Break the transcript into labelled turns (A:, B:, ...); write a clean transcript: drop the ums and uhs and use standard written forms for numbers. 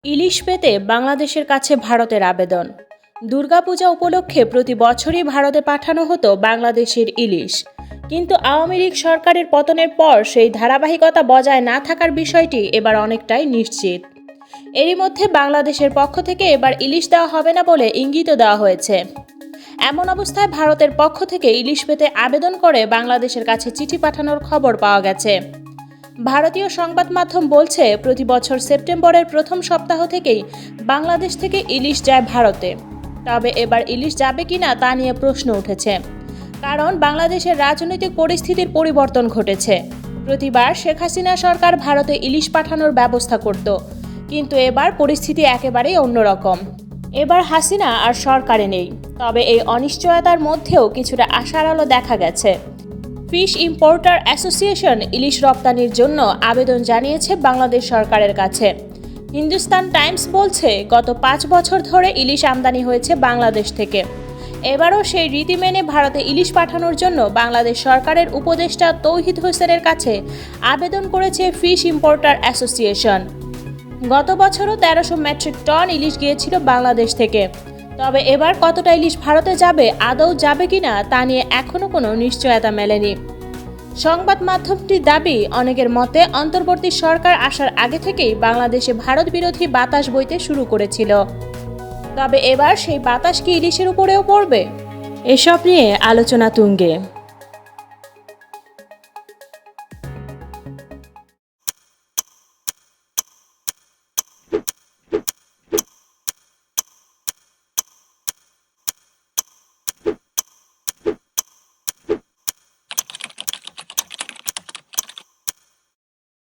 A: ইলিশ পেতে বাংলাদেশের কাছে ভারতের আবেদন। দুর্গাপূজা উপলক্ষে প্রতি বছরই ভারতে পাঠানো হতো বাংলাদেশের ইলিশ, কিন্তু আওয়ামী লীগ সরকারের পতনের পর সেই ধারাবাহিকতা বজায় না থাকার বিষয়টি এবার অনেকটাই নিশ্চিত। এরই মধ্যে বাংলাদেশের পক্ষ থেকে এবার ইলিশ দেওয়া হবে না বলে ইঙ্গিতও দেওয়া হয়েছে। এমন অবস্থায় ভারতের পক্ষ থেকে ইলিশ পেতে আবেদন করে বাংলাদেশের কাছে চিঠি পাঠানোর খবর পাওয়া গেছে। ভারতীয় সংবাদ মাধ্যম বলছে, প্রতি বছর সেপ্টেম্বরের প্রথম সপ্তাহ থেকেই বাংলাদেশ থেকে ইলিশ যায় ভারতে। তবে এবার ইলিশ যাবে কিনা তা নিয়ে প্রশ্ন উঠেছে, কারণ বাংলাদেশের রাজনৈতিক পরিস্থিতির পরিবর্তন ঘটেছে। প্রতিবার শেখ হাসিনা সরকার ভারতে ইলিশ পাঠানোর ব্যবস্থা করত, কিন্তু এবার পরিস্থিতি একেবারেই অন্যরকম। এবার হাসিনা আর সরকারে নেই, তবে এই অনিশ্চয়তার মধ্যেও কিছুটা আশার আলো দেখা গেছে। ফিশ ইম্পোর্টার অ্যাসোসিয়েশন ইলিশ রপ্তানির জন্য আবেদন জানিয়েছে বাংলাদেশ সরকারের কাছে। হিন্দুস্তান টাইমস বলছে, গত 5 বছর ধরে ইলিশ আমদানি হয়েছে বাংলাদেশ থেকে। এবারও সেই রীতি মেনে ভারতে ইলিশ পাঠানোর জন্য বাংলাদেশ সরকারের উপদেষ্টা তৌহিদ হোসেনের কাছে আবেদন করেছে ফিশ ইম্পোর্টার অ্যাসোসিয়েশন। গত বছরও 1300 মেট্রিক টন ইলিশ গিয়েছিল বাংলাদেশ থেকে। তবে এবার কতটা ইলিশ ভারতে যাবে, আদৌ যাবে কিনা তা নিয়ে এখনও কোনো নিশ্চয়তা মেলেনি। সংবাদ মাধ্যমটির দাবি, অনেকের মতে অন্তর্বর্তী সরকার আসার আগে থেকেই বাংলাদেশে ভারত বিরোধী বাতাস বইতে শুরু করেছিল। তবে এবার সেই বাতাস কি ইলিশের উপরেও পড়বে? এসব নিয়ে আলোচনা তুঙ্গে।